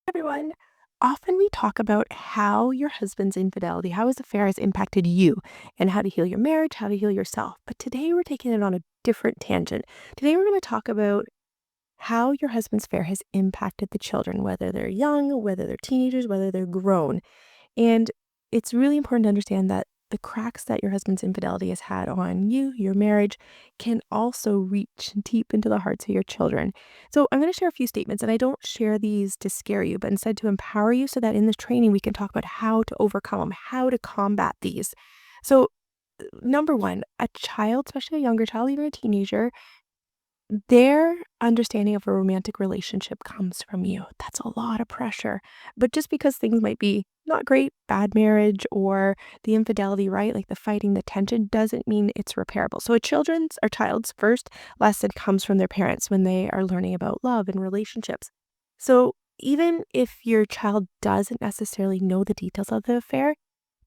Everyone. Often we talk about how your husband's infidelity, how his affair has impacted you, and how to heal your marriage, how to heal yourself. But today we're taking it on a different tangent. Today we're going to talk about how your husband's affair has impacted the children, whether they're young, whether they're teenagers, whether they're grown. And it's really important to understand that the cracks that your husband's infidelity has had on you, your marriage, can also reach deep into the hearts of your children. So, I'm going to share a few statements, and I don't share these to scare you, but instead to empower you so that in this training we can talk about how to overcome them, how to combat these. So, number one, a child, especially a younger child, even a teenager, their understanding of a romantic relationship comes from you. That's a lot of pressure. But just because things might be not great, bad marriage, or the infidelity, right? Like the fighting, the tension, doesn't mean it's repairable. So a child's first lesson comes from their parents when they are learning about love and relationships. So even if your child doesn't necessarily know the details of the affair,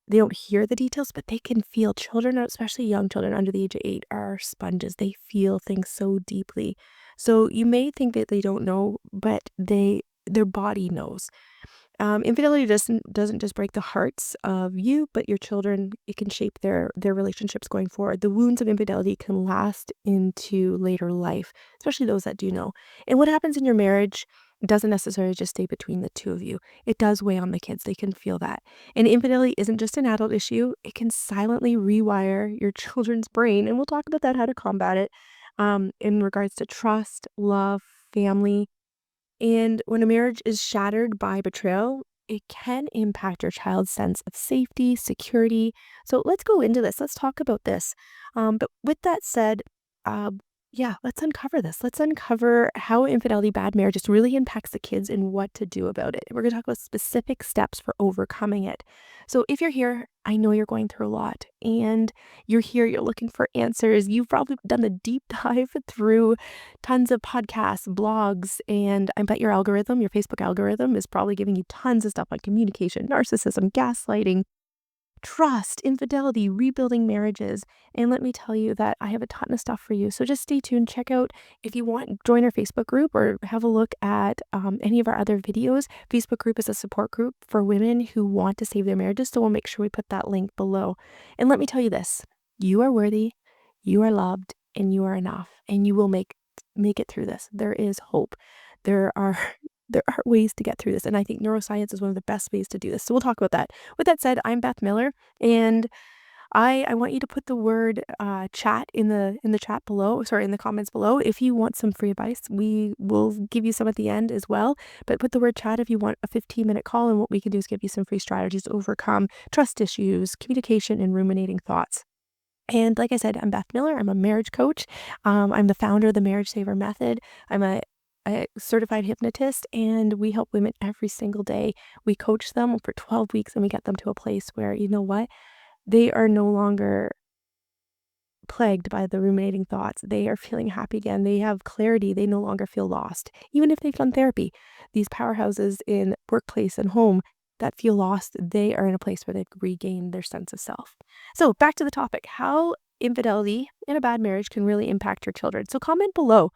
they don't hear the details, but they can feel. Children, especially young children under the age of 8, are sponges. They feel things so deeply. So you may think that they don't know, but their body knows. Infidelity doesn't just break the hearts of you, but your children. It can shape their relationships going forward. The wounds of infidelity can last into later life, especially those that do know. And what happens in your marriage doesn't necessarily just stay between the two of you. It does weigh on the kids. They can feel that. And infidelity isn't just an adult issue. It can silently rewire your children's brain, and we'll talk about that, how to combat it, in regards to trust, love, family, and when a marriage is shattered by betrayal, it can impact your child's sense of safety, security. So let's go into this. Let's talk about this. But with that said, yeah, let's uncover this. Let's uncover how infidelity, bad marriages really impacts the kids and what to do about it. We're going to talk about specific steps for overcoming it. So if you're here, I know you're going through a lot and you're here, you're looking for answers. You've probably done the deep dive through tons of podcasts, blogs, and I bet your algorithm, your Facebook algorithm, is probably giving you tons of stuff on communication, narcissism, gaslighting, trust, infidelity, rebuilding marriages. And let me tell you that I have a ton of stuff for you. So just stay tuned. Check out, if you want, join our Facebook group or have a look at any of our other videos. Facebook group is a support group for women who want to save their marriages. So we'll make sure we put that link below. And let me tell you this, you are worthy, you are loved, and you are enough, and you will make it through this. There is hope. There are there are ways to get through this, and I think neuroscience is one of the best ways to do this. So we'll talk about that. With that said, I'm Beth Miller, and I want you to put the word chat in the chat below, sorry, in the comments below. If you want some free advice, we will give you some at the end as well. But put the word chat if you want a 15-minute call, and what we can do is give you some free strategies to overcome trust issues, communication, and ruminating thoughts. And like I said, I'm Beth Miller. I'm a marriage coach. I'm the founder of the Marriage Saver Method. I'm a certified hypnotist, and we help women every single day. We coach them for 12 weeks, and we get them to a place where, you know what, they are no longer plagued by the ruminating thoughts. They are feeling happy again. They have clarity. They no longer feel lost, even if they've done therapy. These powerhouses in workplace and home that feel lost, they are in a place where they've regained their sense of self. So back to the topic, how infidelity in a bad marriage can really impact your children. So comment below.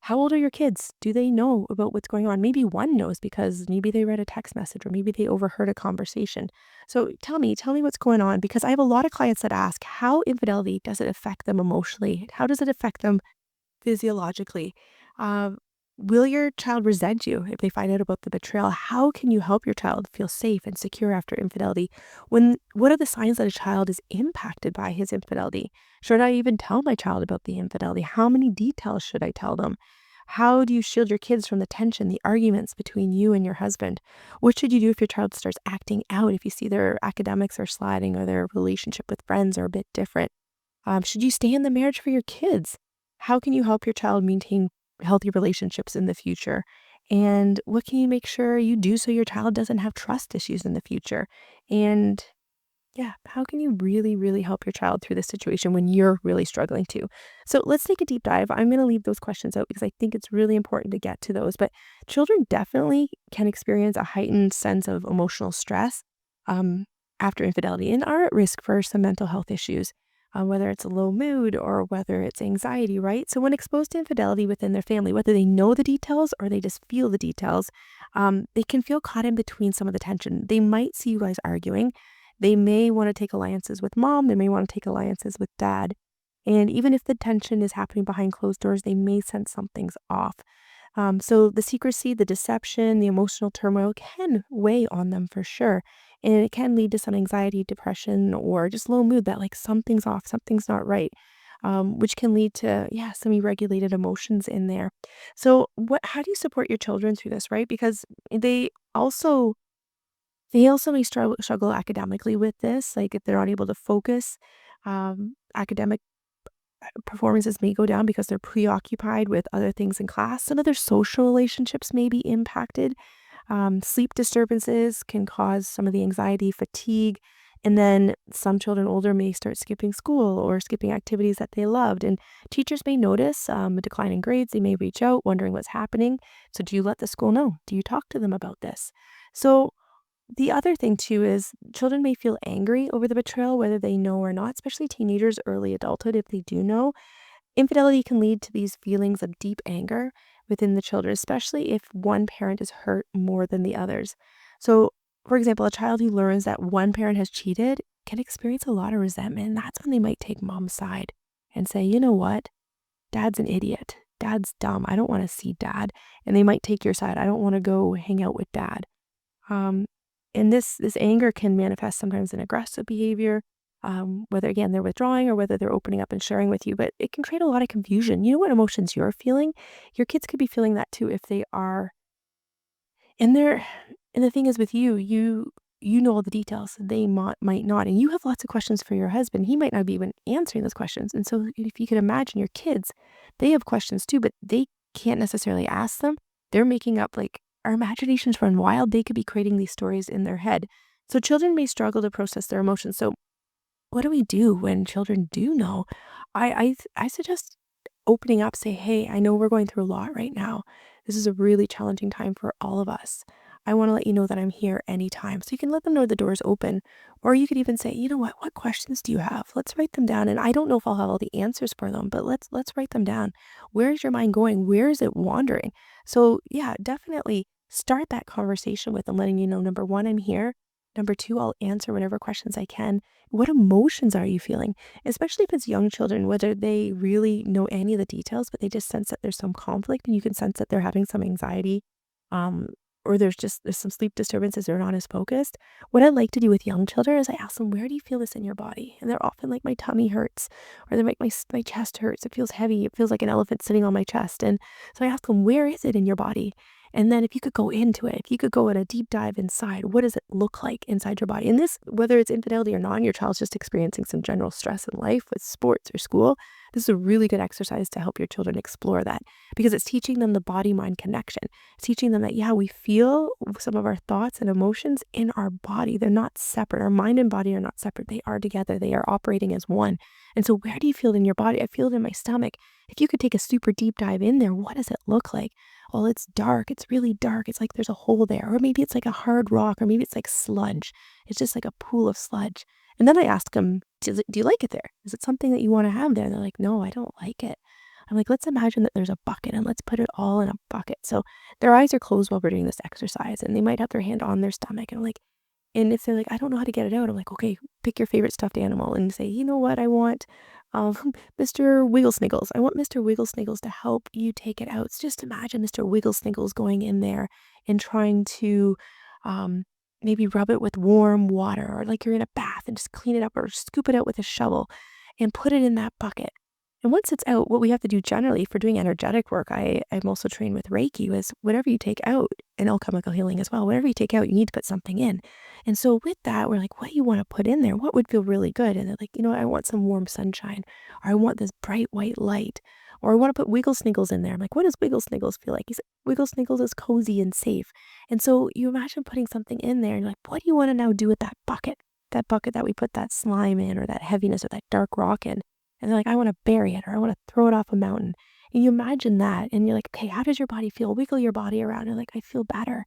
How old are your kids? Do they know about what's going on? Maybe one knows because maybe they read a text message or maybe they overheard a conversation. So tell me what's going on, because I have a lot of clients that ask, how infidelity does it affect them emotionally? How does it affect them physiologically? Um, will your child resent you if they find out about the betrayal? How can you help your child feel safe and secure after infidelity? What are the signs that a child is impacted by his infidelity? Should I even tell my child about the infidelity? How many details should I tell them? How do you shield your kids from the tension, the arguments between you and your husband? What should you do if your child starts acting out, if you see their academics are sliding or their relationship with friends are a bit different? Should you stay in the marriage for your kids? How can you help your child maintain healthy relationships in the future? And what can you make sure you do so your child doesn't have trust issues in the future? And yeah, how can you really, really help your child through this situation when you're really struggling too? So let's take a deep dive. I'm going to leave those questions out because I think it's really important to get to those. But children definitely can experience a heightened sense of emotional stress um, after infidelity and are at risk for some mental health issues, whether it's a low mood or whether it's anxiety, right? So when exposed to infidelity within their family, whether they know the details or they just feel the details, they can feel caught in between some of the tension. They might see you guys arguing. They may want to take alliances with mom. They may want to take alliances with dad. And even if the tension is happening behind closed doors, they may sense something's off. So the secrecy, the deception, the emotional turmoil can weigh on them for sure. And it can lead to some anxiety, depression, or just low mood that like something's off, something's not right, which can lead to, yeah, some regulated emotions in there. So how do you support your children through this, right? Because also, they also may struggle academically with this, like if they're not able to focus, academic performances may go down because they're preoccupied with other things in class. Some of their social relationships may be impacted. Sleep disturbances can cause some of the anxiety, fatigue, and then some children older may start skipping school or skipping activities that they loved. And teachers may notice a decline in grades. They may reach out wondering what's happening. So, do you let the school know? Do you talk to them about this? So, the other thing too is children may feel angry over the betrayal, whether they know or not, especially teenagers, early adulthood, if they do know. Infidelity can lead to these feelings of deep anger within the children, especially if one parent is hurt more than the others. So, for example, a child who learns that one parent has cheated can experience a lot of resentment. And that's when they might take mom's side and say, you know what? Dad's an idiot. Dad's dumb. I don't want to see dad. And they might take your side. I don't want to go hang out with dad. Um, and this anger can manifest sometimes in aggressive behavior, whether again they're withdrawing or whether they're opening up and sharing with you. But it can create a lot of confusion. You know what emotions you're feeling? Your kids could be feeling that too if they are and they're and the thing is with you know all the details. They might not. And you have lots of questions for your husband. He might not be even answering those questions. And so if you could imagine your kids, they have questions too, but they can't necessarily ask them. They're making up like our imaginations run wild. They could be creating these stories in their head. So children may struggle to process their emotions. So what do we do when children do know? I suggest opening up, say, hey, I know we're going through a lot right now. This is a really challenging time for all of us. I want to let you know that I'm here anytime. So you can let them know the door's open. Or you could even say, you know what questions do you have? Let's write them down. And I don't know if I'll have all the answers for them, but let's write them down. Where is your mind going? Where is it wandering? So yeah, definitely start that conversation with them, letting you know, number one, I'm here. Number two, I'll answer whatever questions I can. What emotions are you feeling? Especially if it's young children, whether they really know any of the details, but they just sense that there's some conflict and you can sense that they're having some anxiety, um, or there's some sleep disturbances, they're not as focused. What I like to do with young children is I ask them, where do you feel this in your body? And they're often like, my tummy hurts, or they're like, my chest hurts. It feels heavy. It feels like an elephant sitting on my chest. And so I ask them, where is it in your body? And then if you could go into it, if you could go in a deep dive inside, what does it look like inside your body? And this, whether it's infidelity or not, and your child's just experiencing some general stress in life with sports or school, this is a really good exercise to help your children explore that because it's teaching them the body-mind connection. It's teaching them that, yeah, we feel some of our thoughts and emotions in our body. They're not separate. Our mind and body are not separate. They are together. They are operating as one. And so where do you feel it in your body? I feel it in my stomach. If you could take a super deep dive in there, what does it look like? Well, it's dark. It's really dark. It's like there's a hole there. Or maybe it's like a hard rock, or maybe it's like sludge. It's just like a pool of sludge. And then I ask them, do you like it there? Is it something that you want to have there? And they're like, no, I don't like it. I'm like, let's imagine that there's a bucket and let's put it all in a bucket. So their eyes are closed while we're doing this exercise and they might have their hand on their stomach. And I'm like, and if they're like, I don't know how to get it out, I'm like, okay, pick your favorite stuffed animal and say, you know what, I want Mr. Wiggle Sniggles. I want Mr. Wiggle Sniggles to help you take it out. So just imagine Mr. Wiggle Sniggles going in there and trying to maybe rub it with warm water or like you're in a bath and just clean it up or scoop it out with a shovel and put it in that bucket. And once it's out, what we have to do generally for doing energetic work, I'm also trained with Reiki, is whatever you take out, and alchemical healing as well, whatever you take out, you need to put something in. And so with that, we're like, what do you want to put in there? What would feel really good? And they're like, you know, I want some warm sunshine, or I want this bright white light, or I want to put Wiggle Sniggles in there. I'm like, what does Wiggle Sniggles feel like? He's like, Wiggle Sniggles is cozy and safe. And so you imagine putting something in there, and you're like, what do you want to now do with that bucket? That bucket that we put that slime in, or that heaviness, or that dark rock in. And they're like, I want to bury it or I want to throw it off a mountain. And you imagine that and you're like, okay, how does your body feel? Wiggle your body around. And you're like, I feel better.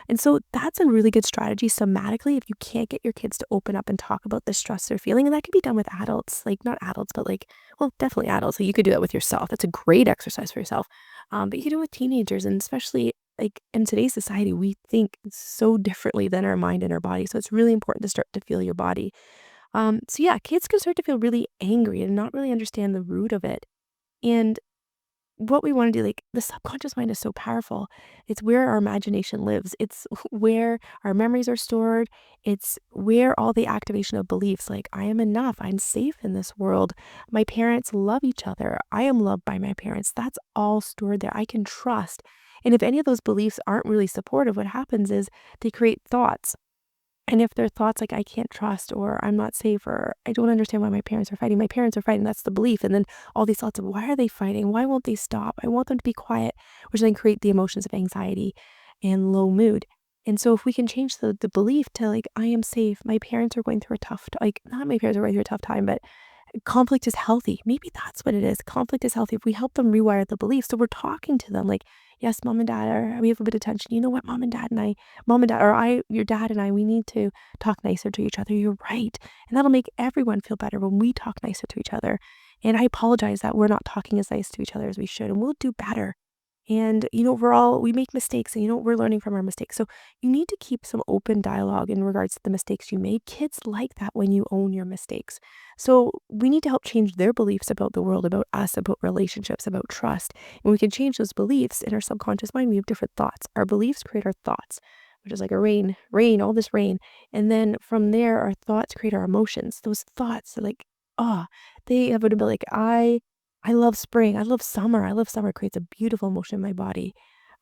And so that's a really good strategy somatically if you can't get your kids to open up and talk about the stress they're feeling. And that can be done with adults, like not adults, but like, well, definitely adults. So you could do that with yourself. That's a great exercise for yourself. But you can do it with teenagers and especially like in today's society, we think so differently than our mind and our body. So it's really important to start to feel your body. So yeah, kids can start to feel really angry and not really understand the root of it. And what we wanna do, like, the subconscious mind is so powerful. It's where our imagination lives. It's where our memories are stored. It's where all the activation of beliefs, like, "I am enough. I'm safe in this world. My parents love each other. I am loved by my parents." That's all stored there. I can trust. And if any of those beliefs aren't really supportive, what happens is they create thoughts. And if their thoughts like, "I can't trust," or "I'm not safe," or "I don't understand why my parents are fighting," that's the belief, and then all these thoughts of, "Why are they fighting? Why won't they stop? I want them to be quiet," which then create the emotions of anxiety and low mood. And so if we can change the belief to like, "I am safe, my parents are going through a tough t," like, not my parents are going through a tough time, but conflict is healthy. Maybe that's what it is. Conflict is healthy. If we help them rewire the belief. So we're talking to them like, yes, mom and dad are, we have a bit of tension. You know what, mom and dad, or your dad and I, we need to talk nicer to each other. You're right. And that'll make everyone feel better when we talk nicer to each other. And I apologize that we're not talking as nice to each other as we should, and we'll do better. And, we make mistakes and, we're learning from our mistakes. So you need to keep some open dialogue in regards to the mistakes you made. Kids like that when you own your mistakes. So we need to help change their beliefs about the world, about us, about relationships, about trust. And we can change those beliefs in our subconscious mind. We have different thoughts. Our beliefs create our thoughts, which is like a rain, all this rain. And then from there, our thoughts create our emotions. Those thoughts are like, oh, they have an ability. Like, I love spring. I love summer. I love summer. It creates a beautiful emotion in my body.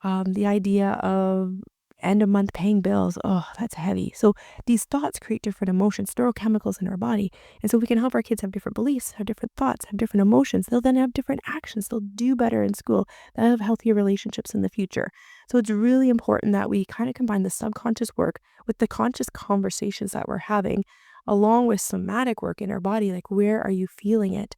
The idea of end of month paying bills, oh, that's heavy. So these thoughts create different emotions, neurochemicals in our body. And so we can help our kids have different beliefs, have different thoughts, have different emotions. They'll then have different actions. They'll do better in school. They'll have healthier relationships in the future. So it's really important that we kind of combine the subconscious work with the conscious conversations that we're having, along with somatic work in our body. Like, where are you feeling it?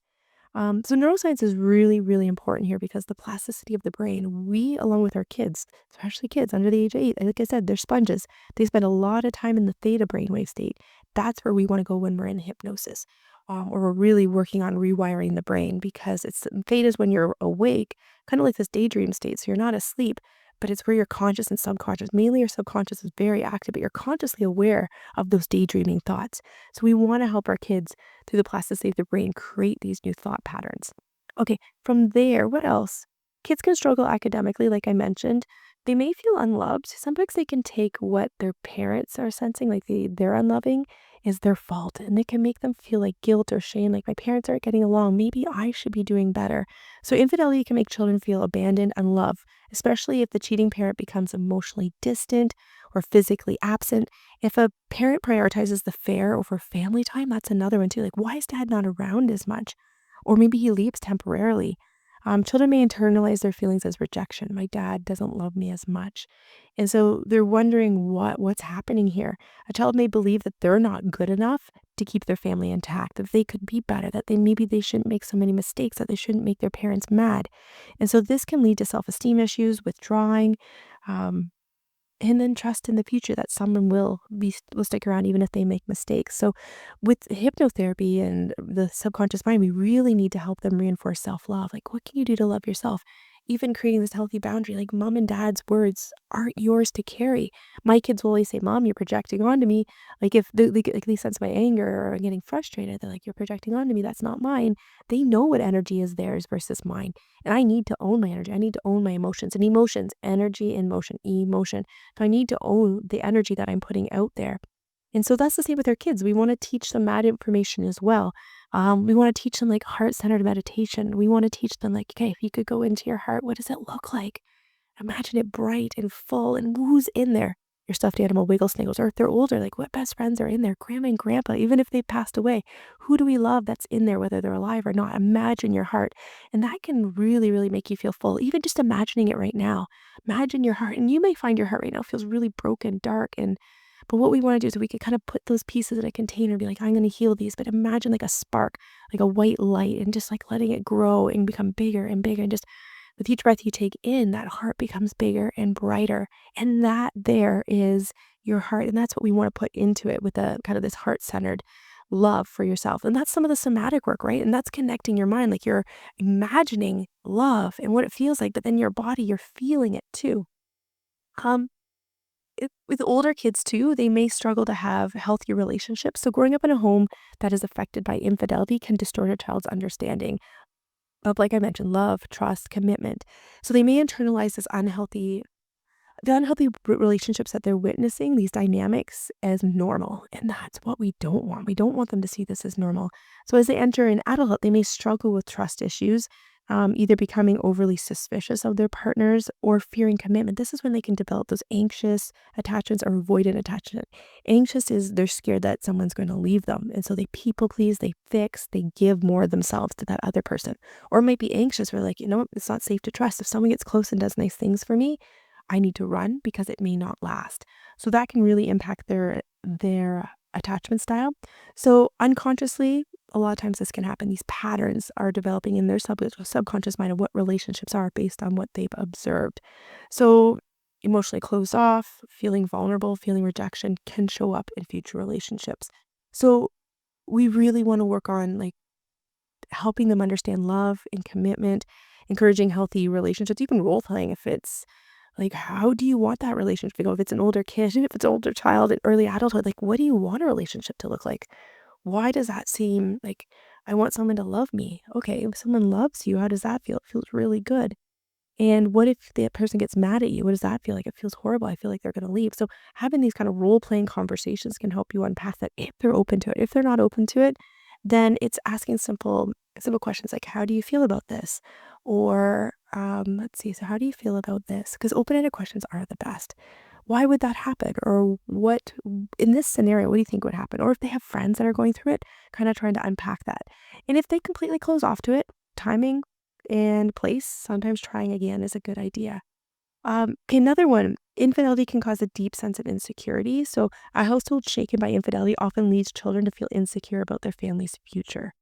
So neuroscience is really, really important here because the plasticity of the brain, we, along with our kids, especially kids under the age of 8, like I said, they're sponges. They spend a lot of time in the theta brainwave state. That's where we want to go when we're in hypnosis, or we're really working on rewiring the brain because it's theta is when you're awake, kind of like this daydream state. So you're not asleep, but it's where your conscious and subconscious, mainly your subconscious is very active, but you're consciously aware of those daydreaming thoughts. So we want to help our kids through the plasticity of the brain create these new thought patterns. Okay, from there, what else? Kids can struggle academically, like I mentioned. They may feel unloved. Sometimes they can take what their parents are sensing, like they're unloving, is their fault. And it can make them feel like guilt or shame, like my parents aren't getting along. Maybe I should be doing better. So infidelity can make children feel abandoned and loved, especially if the cheating parent becomes emotionally distant or physically absent. If a parent prioritizes the fair over family time, that's another one too. Like, why is dad not around as much? Or maybe he leaves temporarily. Children may internalize their feelings as rejection. My dad doesn't love me as much. And so they're wondering what's happening here. A child may believe that they're not good enough to keep their family intact, that they could be better, that maybe they shouldn't make so many mistakes, that they shouldn't make their parents mad. And so this can lead to self-esteem issues, withdrawing, um, and then trust in the future that someone will stick around even if they make mistakes. So with hypnotherapy and the subconscious mind, we really need to help them reinforce self-love. Like, what can you do to love yourself? Even creating this healthy boundary, like mom and dad's words aren't yours to carry. My kids will always say, "Mom, you're projecting onto me." Like if they sense my anger or getting frustrated, they're like, "You're projecting onto me. That's not mine." They know what energy is theirs versus mine. And I need to own my energy. I need to own my emotions. And emotions, energy and motion, emotion. So I need to own the energy that I'm putting out there. And so that's the same with our kids. We want to teach them that information as well. We want to teach them like heart-centered meditation. We want to teach them like, okay, if you could go into your heart, what does it look like? Imagine it bright and full, and who's in there? Your stuffed animal wiggle sniggles. Or if they're older, like what best friends are in there? Grandma and grandpa, even if they've passed away, who do we love that's in there, whether they're alive or not? Imagine your heart. And that can really, really make you feel full. Even just imagining it right now. Imagine your heart. And you may find your heart right now feels really broken, dark, but what we want to do is we can kind of put those pieces in a container and be like, I'm going to heal these. But imagine like a spark, like a white light, and just like letting it grow and become bigger and bigger. And just with each breath you take in, that heart becomes bigger and brighter. And that there is your heart. And that's what we want to put into it with a kind of this heart-centered love for yourself. And that's some of the somatic work, right? And that's connecting your mind. Like you're imagining love and what it feels like, but then your body, you're feeling it too. Um, with older kids too, they may struggle to have healthy relationships. So growing up in a home that is affected by infidelity can distort a child's understanding of, like I mentioned, love, trust, commitment. So they may internalize the unhealthy relationships that they're witnessing, these dynamics, as normal. And that's what we don't want. We don't want them to see this as normal. So as they enter in adulthood, they may struggle with trust issues, either becoming overly suspicious of their partners or fearing commitment. This is when they can develop those anxious attachments or avoidant attachment. Anxious is they're scared that someone's going to leave them. And so they people please, they fix, they give more of themselves to that other person. Or it might be anxious, where like, you know what, it's not safe to trust. If someone gets close and does nice things for me, I need to run because it may not last. So that can really impact their attachment style. So unconsciously, a lot of times this can happen. These patterns are developing in their subconscious mind of what relationships are based on what they've observed. So emotionally closed off, feeling vulnerable, feeling rejection can show up in future relationships. So we really want to work on like helping them understand love and commitment, encouraging healthy relationships, even role playing if it's like, how do you want that relationship to go? If it's an older kid, if it's an older child in early adulthood, like, what do you want a relationship to look like? Why does that seem like I want someone to love me? Okay, if someone loves you, how does that feel? It feels really good. And what if the person gets mad at you? What does that feel like? It feels horrible. I feel like they're going to leave. So having these kind of role playing conversations can help you unpack that if they're open to it. If they're not open to it, then it's asking simple questions like, how do you feel about this? Or let's see, so how do you feel about this? Because open-ended questions are the best. Why would that happen? Or what in this scenario, what do you think would happen? Or if they have friends that are going through it, kind of trying to unpack that. And if they completely close off to it, timing and place, sometimes trying again is a good idea. Okay, another one, infidelity can cause a deep sense of insecurity. So, a household shaken by infidelity often leads children to feel insecure about their family's future.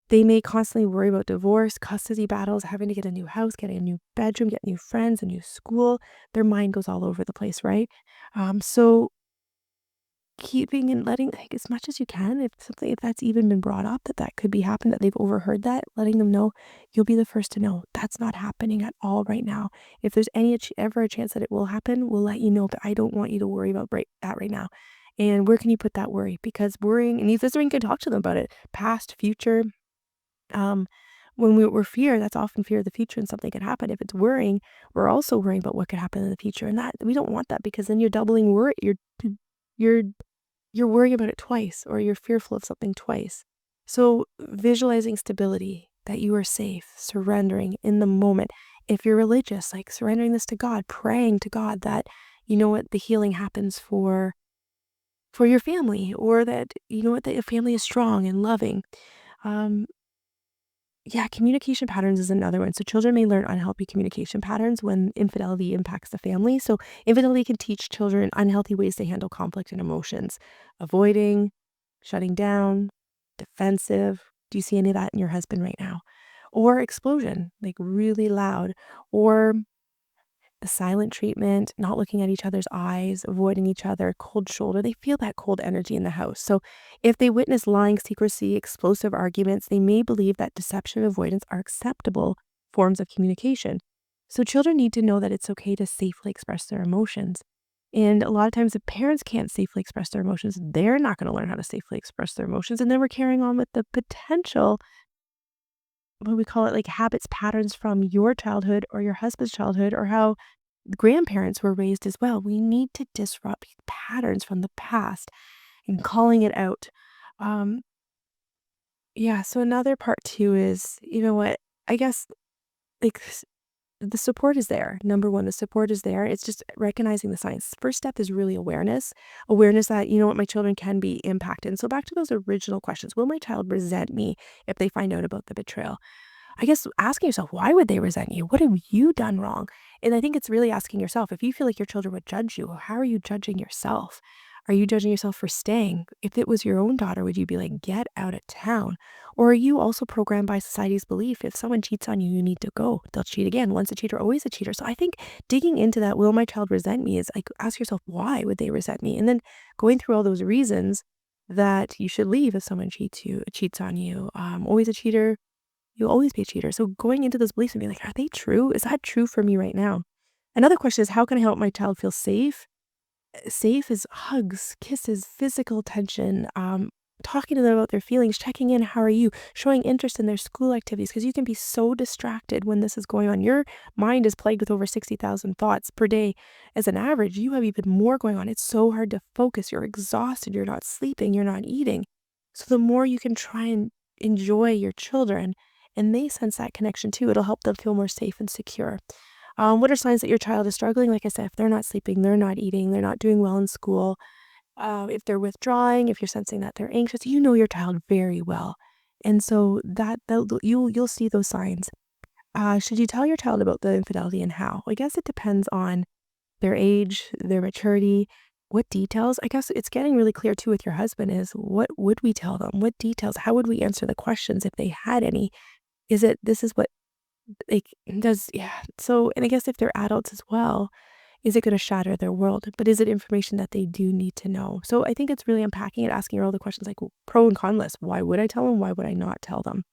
They may constantly worry about divorce, custody battles, having to get a new house, getting a new bedroom, get new friends, a new school. Their mind goes all over the place, right? So keeping and letting, like, as much as you can, if that's even been brought up that could be happening, that they've overheard that, letting them know, you'll be the first to know that's not happening at all right now. If there's ever a chance that it will happen, we'll let you know, but I don't want you to worry about that right now. And where can you put that worry? Because worrying, and if this, you can talk to them about it, past, future. Um, when we're fear, that's often fear of the future and something could happen. If it's worrying, we're also worrying about what could happen in the future, and that we don't want that, because then you're doubling worry. You're you're worrying about it twice, or you're fearful of something twice. So visualizing stability, that you are safe, surrendering in the moment. If you're religious, like surrendering this to God, praying to God that you know what the healing happens for your family, or that you know what that your family is strong and loving. Um, yeah, communication patterns is another one. So children may learn unhealthy communication patterns when infidelity impacts the family. So infidelity can teach children unhealthy ways to handle conflict and emotions, avoiding, shutting down, defensive. Do you see any of that in your husband right now? Or explosion, like really loud, or the silent treatment, not looking at each other's eyes, avoiding each other, cold shoulder. They feel that cold energy in the house. So if they witness lying, secrecy, explosive arguments, they may believe that deception and avoidance are acceptable forms of communication. So children need to know that it's okay to safely express their emotions. And a lot of times, if parents can't safely express their emotions, they're not going to learn how to safely express their emotions. And then we're carrying on with the potential, what we call it, like habits, patterns from your childhood or your husband's childhood, or how grandparents were raised as well. We need to disrupt patterns from the past and calling it out. Um, yeah, so another part too is, you know what, I guess like the support is there. Number one, the support is there. It's just recognizing the signs. First step is really awareness that, you know what, my children can be impacted. And so back to those original questions, will my child resent me if they find out about the betrayal? I guess asking yourself, why would they resent you? What have you done wrong? And I think it's really asking yourself, if you feel like your children would judge you, how are you judging yourself? Are you judging yourself for staying? If it was your own daughter, would you be like, get out of town? Or are you also programmed by society's belief, if someone cheats on you, you need to go? They'll cheat again. Once a cheater, always a cheater. So I think digging into that, will my child resent me, is like, ask yourself, why would they resent me? And then going through all those reasons that you should leave if someone cheats on you. Always a cheater, you'll always be a cheater. So going into those beliefs and being like, are they true? Is that true for me right now? Another question is, how can I help my child feel safe? Safe is hugs, kisses, physical attention, talking to them about their feelings, checking in, how are you, showing interest in their school activities, because you can be so distracted when this is going on. Your mind is plagued with over 60,000 thoughts per day. As an average, you have even more going on. It's so hard to focus. You're exhausted. You're not sleeping. You're not eating. So the more you can try and enjoy your children, and they sense that connection too, it'll help them feel more safe and secure. What are signs that your child is struggling? Like I said, if they're not sleeping, they're not eating, they're not doing well in school, if they're withdrawing, if you're sensing that they're anxious, you know your child very well. And so you'll see those signs. Should you tell your child about the infidelity and how? I guess it depends on their age, their maturity, what details. I guess it's getting really clear too with your husband is what would we tell them? What details? How would we answer the questions if they had any? Is it this is what like does yeah. So and I guess if they're adults as well, is it going to shatter their world? But is it information that they do need to know? So I think it's really unpacking it, asking her all the questions like pro and con list. Why would I tell them? Why would I not tell them?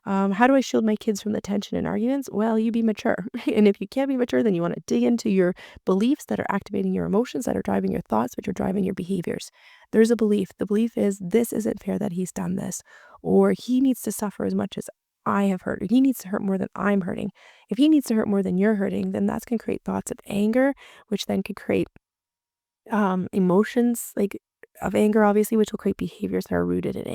How do I shield my kids from the tension and arguments? Well, you be mature. And if you can't be mature, then you want to dig into your beliefs that are activating your emotions, that are driving your thoughts, which are driving your behaviors. There's a belief. The belief is this isn't fair that he's done this, or he needs to suffer as much as I have hurt, or he needs to hurt more than I'm hurting. If he needs to hurt more than you're hurting, then that's going to create thoughts of anger, which then could create emotions like of anger, obviously, which will create behaviors that are rooted in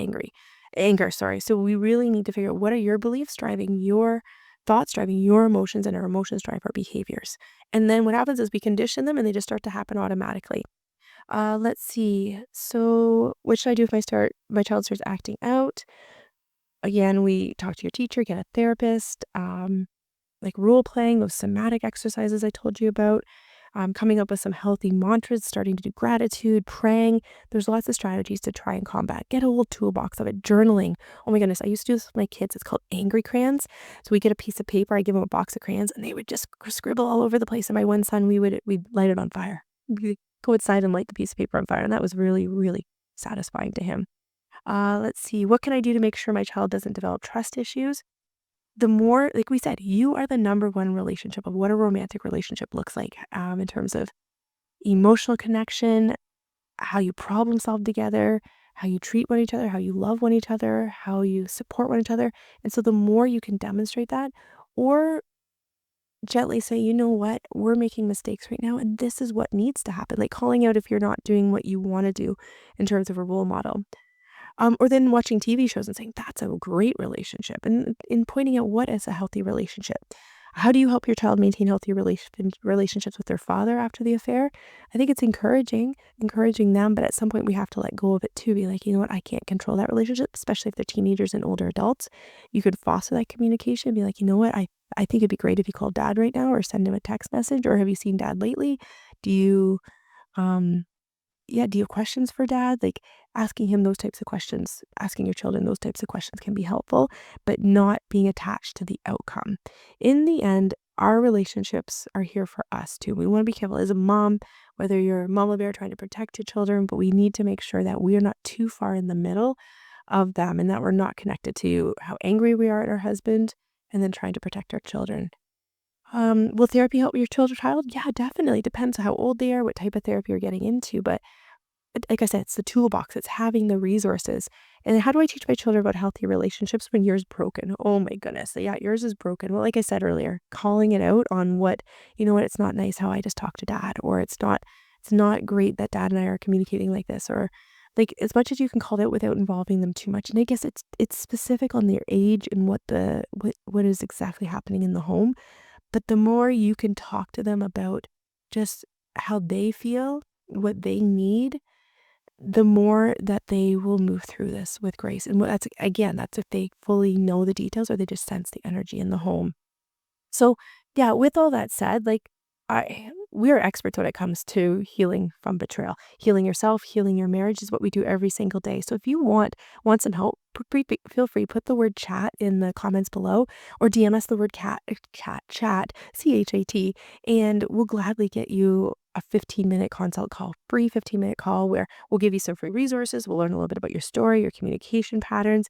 anger. Sorry. So we really need to figure out what are your beliefs driving your thoughts, driving your emotions, and our emotions drive our behaviors. And then what happens is we condition them, and they just start to happen automatically. Let's see. So what should I do if my child starts acting out? Again, we talk to your teacher, get a therapist. Like role playing, those somatic exercises I told you about, coming up with some healthy mantras, starting to do gratitude, praying. There's lots of strategies to try and combat. Get a whole toolbox of it. Journaling. Oh my goodness, I used to do this with my kids. It's called angry crayons. So we get a piece of paper, I give them a box of crayons, and they would just scribble all over the place. And my one son, we'd light it on fire. We'd go outside and light the piece of paper on fire. And that was really, really satisfying to him. Let's see. What can I do to make sure my child doesn't develop trust issues? The more, like we said, you are the number one relationship of what a romantic relationship looks like in terms of emotional connection, how you problem solve together, how you treat one each other, how you love one each other, how you support one another. And so the more you can demonstrate that or gently say, you know what, we're making mistakes right now, and this is what needs to happen, like calling out if you're not doing what you want to do in terms of a role model. Or then watching TV shows and saying, that's a great relationship, and in pointing out what is a healthy relationship. How do you help your child maintain healthy relationships with their father after the affair? I think it's encouraging them, but at some point we have to let go of it too. Be like, you know what, I can't control that relationship, especially if they're teenagers and older adults. You could foster that communication, be like, you know what, I think it'd be great if you called dad right now or send him a text message, or have you seen dad lately? Do you, um, yeah, do you have questions for dad? Like asking him those types of questions, asking your children those types of questions can be helpful, but not being attached to the outcome. In the end, our relationships are here for us too. We want to be careful as a mom, whether you're a mama bear trying to protect your children, but we need to make sure that we are not too far in the middle of them and that we're not connected to how angry we are at our husband and then trying to protect our children. Will therapy help your child? Yeah, definitely. Depends how old they are, what type of therapy you're getting into, but like I said, it's the toolbox, it's having the resources. And how do I teach my children about healthy relationships when yours broken? Oh my goodness. Yeah, yours is broken. Well, like I said earlier, calling it out on what, you know what, it's not nice how I just talked to dad, or it's not great that dad and I are communicating like this, or like as much as you can call it out without involving them too much. And I guess it's specific on their age and what is exactly happening in the home. But the more you can talk to them about just how they feel, what they need, the more that they will move through this with grace. And that's if they fully know the details or they just sense the energy in the home. So, yeah, with all that said, like we're experts when it comes to healing from betrayal. Healing yourself, healing your marriage is what we do every single day. So if you want some help, feel free, put the word chat in the comments below or DM us the word chat, CHAT, and we'll gladly get you a 15-minute consult call, free 15-minute call where we'll give you some free resources. We'll learn a little bit about your story, your communication patterns,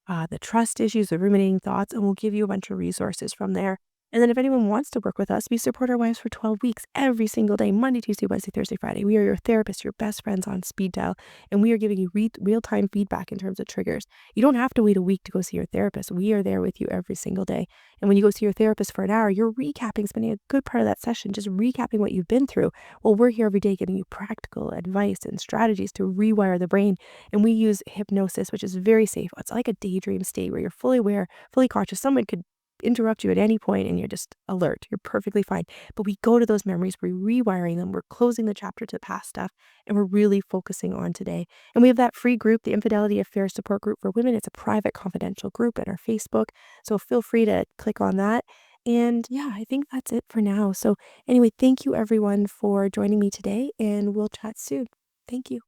the trust issues, the ruminating thoughts, and we'll give you a bunch of resources from there. And then if anyone wants to work with us, we support our wives for 12 weeks every single day, Monday, Tuesday, Wednesday, Thursday, Friday. We are your therapists, your best friends on speed dial, and we are giving you real-time feedback in terms of triggers. You don't have to wait a week to go see your therapist. We are there with you every single day. And when you go see your therapist for an hour, you're recapping, spending a good part of that session just recapping what you've been through. Well, we're here every day giving you practical advice and strategies to rewire the brain. And we use hypnosis, which is very safe. It's like a daydream state where you're fully aware, fully conscious. Someone could interrupt you at any point and you're just alert. You're perfectly fine. But we go to those memories, we're rewiring them, we're closing the chapter to past stuff, and we're really focusing on today. And we have that free group, the Infidelity Affairs Support Group for Women. It's a private, confidential group in our Facebook. So feel free to click on that. And yeah, I think that's it for now. So, anyway, thank you everyone for joining me today, and we'll chat soon. Thank you.